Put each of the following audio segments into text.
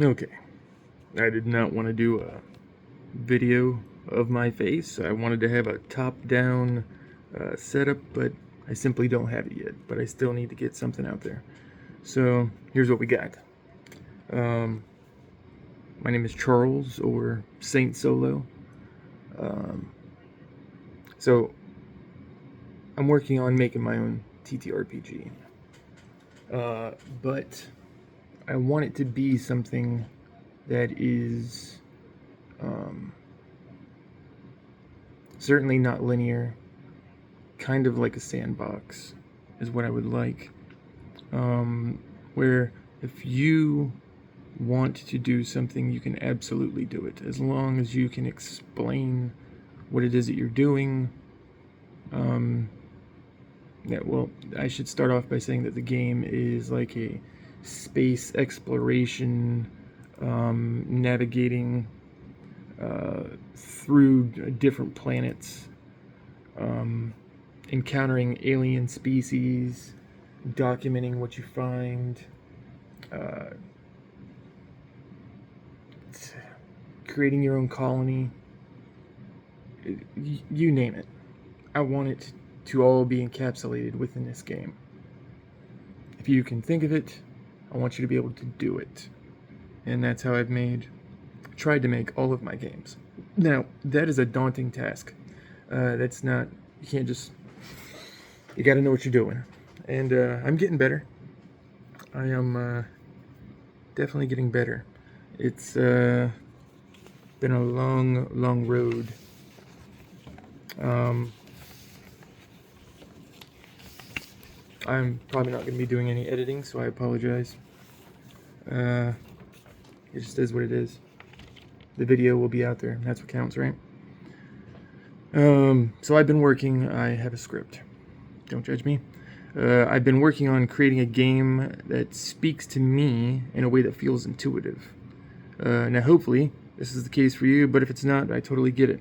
Okay, I did not want to do a video of my face. I wanted to have a top-down setup, but I simply don't have it yet. But I still need to get something out there. So here's what we got. Um, my name is Charles, or Saint Solo. Um, so I'm working on making my own TTRPG. But I want it to be something that is certainly not linear, kind of like a sandbox is what I would like. Where if you want to do something, you can absolutely do it, as long as you can explain what it is that you're doing. Well, I should start off by saying that the game is like a space exploration, navigating through different planets, encountering alien species, documenting what you find, uh, creating your own colony, you name it. I want it to all be encapsulated within this game. If you can think of it, I want you to be able to do it. And that's how I've tried to make all of my games. Now, that is a daunting task. That's not, you can't just, you gotta know what you're doing. And I'm getting better. I am definitely getting better. It's been a long, long road. I'm probably not going to be doing any editing, so I apologize. It just is what it is. The video will be out there. That's what counts, right? So I've been working. I have a script. Don't judge me. I've been working on creating a game that speaks to me in a way that feels intuitive. Now, hopefully, this is the case for you, but if it's not, I totally get it.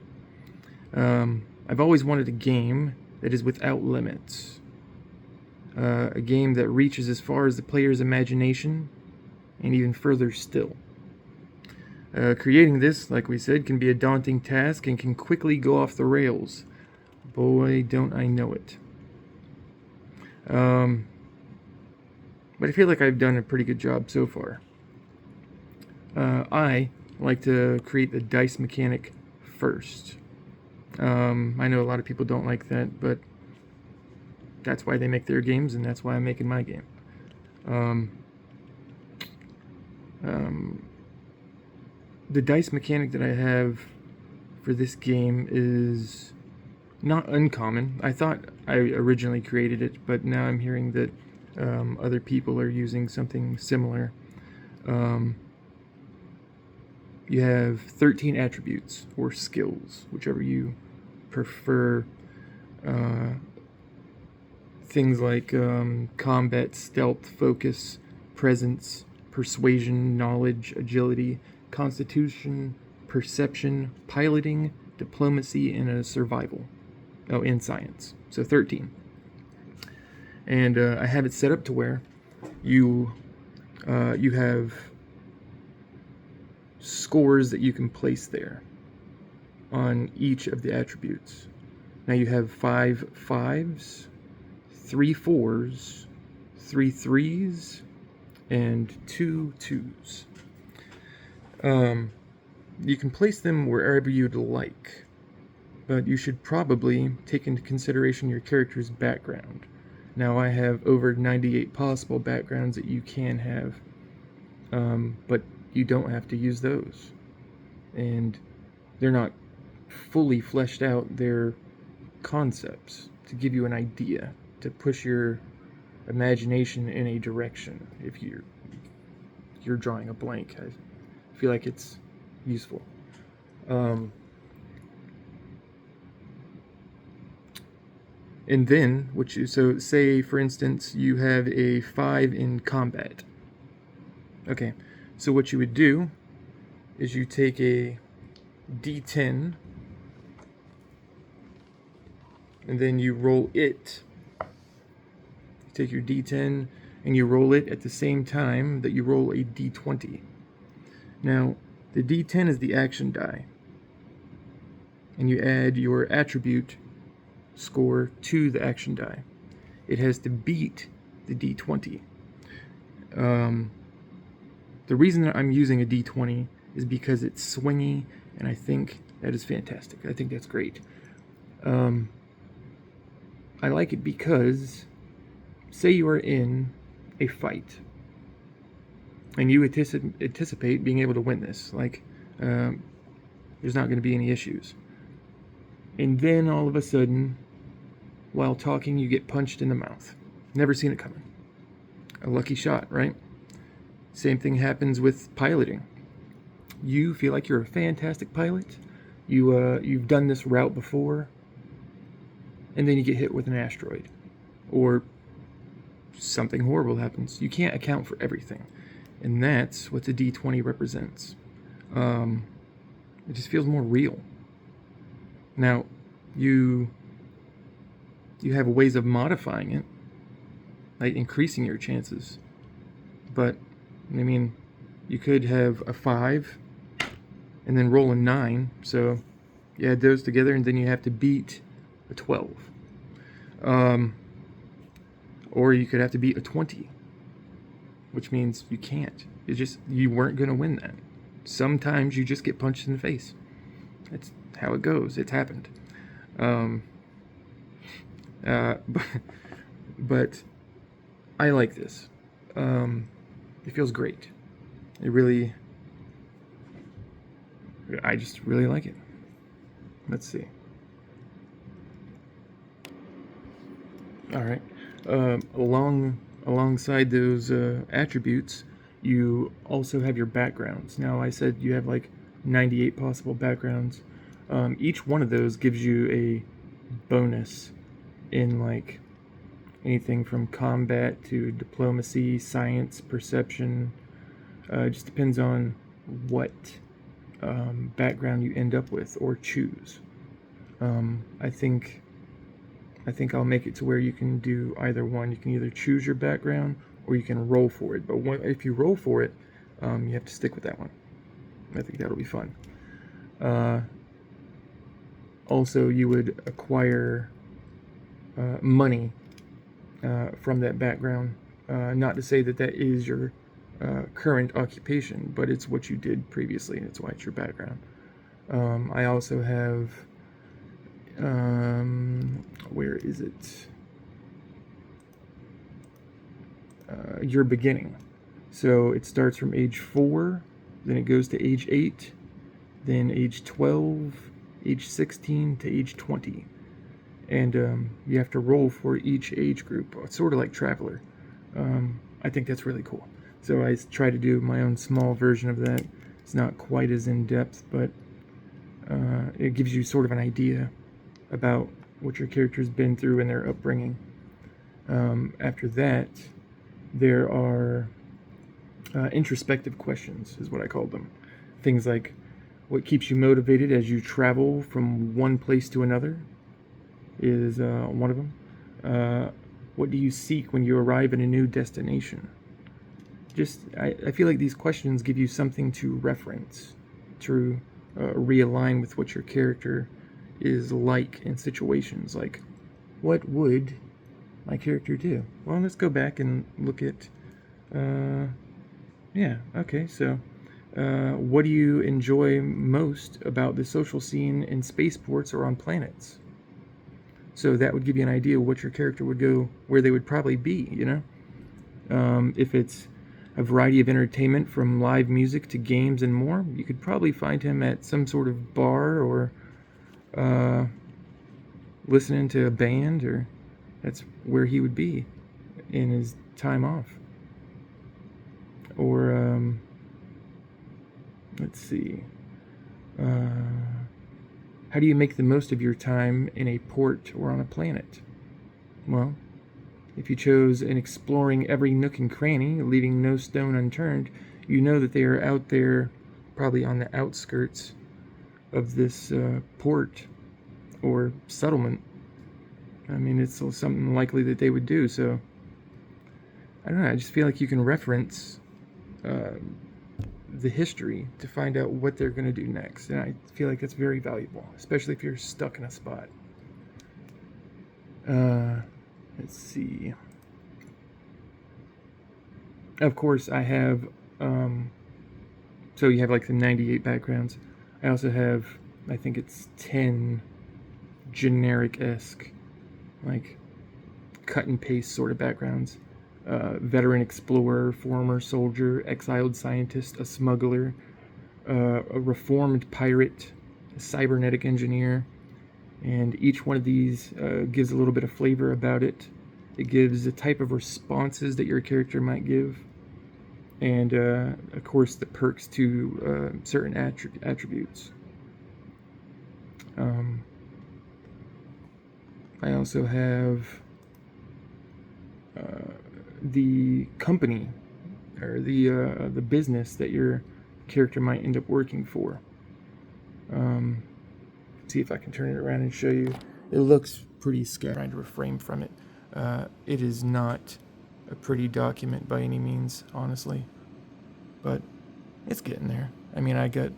I've always wanted a game that is without limits. A game that reaches as far as the player's imagination, and even further still. Creating this, like we said, can be a daunting task and can quickly go off the rails. Boy, don't I know it. But I feel like I've done a pretty good job so far. I like to create the dice mechanic first. I know a lot of people don't like that, but that's why they make their games, and that's why I'm making my game. The dice mechanic that I have for this game is not uncommon. I thought I originally created it, but now I'm hearing that other people are using something similar. You have 13 attributes, or skills, whichever you prefer. Things like combat, stealth, focus, presence, persuasion, knowledge, agility, constitution, perception, piloting, diplomacy, and survival. Oh, and science. So 13. And I have it set up to where you have scores that you can place there on each of the attributes. Now you have 5 5s, 3 4s, 3 3s, and 2 2s. You can place them wherever you'd like, but you should probably take into consideration your character's background. Now I have over 98 possible backgrounds that you can have, but you don't have to use those. And they're not fully fleshed out, they're concepts to give you an idea, to push your imagination in a direction. If you're drawing a blank, I feel like it's useful. And then, so say for instance you have a 5 in combat. Okay, so what you would do is you take a D10 and then you roll it. You take your D10 and you roll it at the same time that you roll a D20. Now, the D10 is the action die, and you add your attribute score to the action die. It has to beat the D20. The reason that I'm using a D20 is because it's swingy, and I think that is fantastic. I think that's great. I like it because, say you are in a fight, and you anticipate being able to win this, like there's not going to be any issues. And then all of a sudden, while talking, you get punched in the mouth. Never seen it coming. A lucky shot, right? Same thing happens with piloting. You feel like you're a fantastic pilot. You've done this route before, and then you get hit with an asteroid, or something horrible happens. You can't account for everything, and that's what the D20 represents. It just feels more real. Now, you have ways of modifying it, like increasing your chances, but I mean, you could have a 5 and then roll a 9, so you add those together and then you have to beat a 12. Or you could have to beat a 20, which means you can't. You weren't going to win that. Sometimes you just get punched in the face. That's how it goes. It's happened. But I like this. It feels great. I just really like it. Let's see. All right. Alongside those attributes, you also have your backgrounds. Now, I said you have like 98 possible backgrounds. Each one of those gives you a bonus in like anything from combat to diplomacy, science, perception. It just depends on what background you end up with or choose. I think I'll make it to where you can do either one. You can either choose your background or you can roll for it. But if you roll for it, you have to stick with that one. I think that'll be fun. Also, you would acquire money from that background. Not to say that is your current occupation, but it's what you did previously, and it's why it's your background. I also have, where is it? Your beginning. So it starts from age 4, then it goes to age 8, then age 12, age 16 to age 20. And you have to roll for each age group, sort of like Traveler. I think that's really cool. So I try to do my own small version of that. It's not quite as in-depth, but it gives you sort of an idea about what your character's been through in their upbringing. After that, there are introspective questions, is what I call them. Things like, what keeps you motivated as you travel from one place to another is one of them. What do you seek when you arrive in a new destination? I feel like these questions give you something to reference, to realign with what your character is like in situations. Like, what would my character do? Well, let's go back and look at, so what do you enjoy most about the social scene in spaceports or on planets? So that would give you an idea of what your character would go, where they would probably be, you know? If it's a variety of entertainment from live music to games and more, you could probably find him at some sort of bar or listening to a band, or that's where he would be in his time off. Or, let's see. How do you make the most of your time in a port or on a planet? Well, if you chose an exploring every nook and cranny, leaving no stone unturned, you know that they are out there, probably on the outskirts of this port or settlement. I mean, it's something likely that they would do, so I don't know, I just feel like you can reference the history to find out what they're going to do next. And I feel like that's very valuable, especially if you're stuck in a spot. Let's see. Of course, I have, so you have like the 98 backgrounds. I also have, I think it's 10 generic-esque, like cut and paste sort of backgrounds. Veteran explorer, former soldier, exiled scientist, a smuggler, a reformed pirate, a cybernetic engineer, and each one of these gives a little bit of flavor about it. It gives a type of responses that your character might give, and of course the perks to certain attributes. I also have the company or the business that your character might end up working for. See if I can turn it around and show you. It looks pretty scary. I'm trying to refrain from it. It is not a pretty document by any means, honestly, but it's getting there. I mean, I got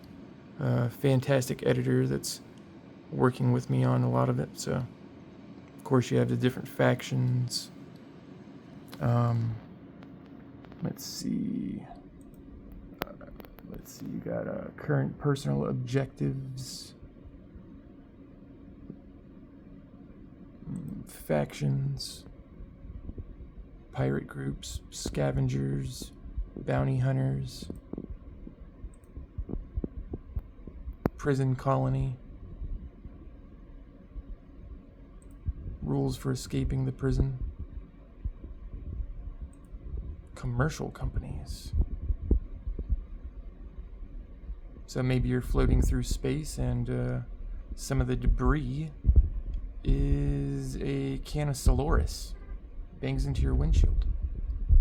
a fantastic editor that's working with me on a lot of it. So, of course, you have the different factions. Let's see. You got current personal objectives, factions, pirate groups, scavengers, bounty hunters, prison colony, rules for escaping the prison, commercial companies. So maybe you're floating through space and some of the debris is a can of Solaris. Bangs into your windshield.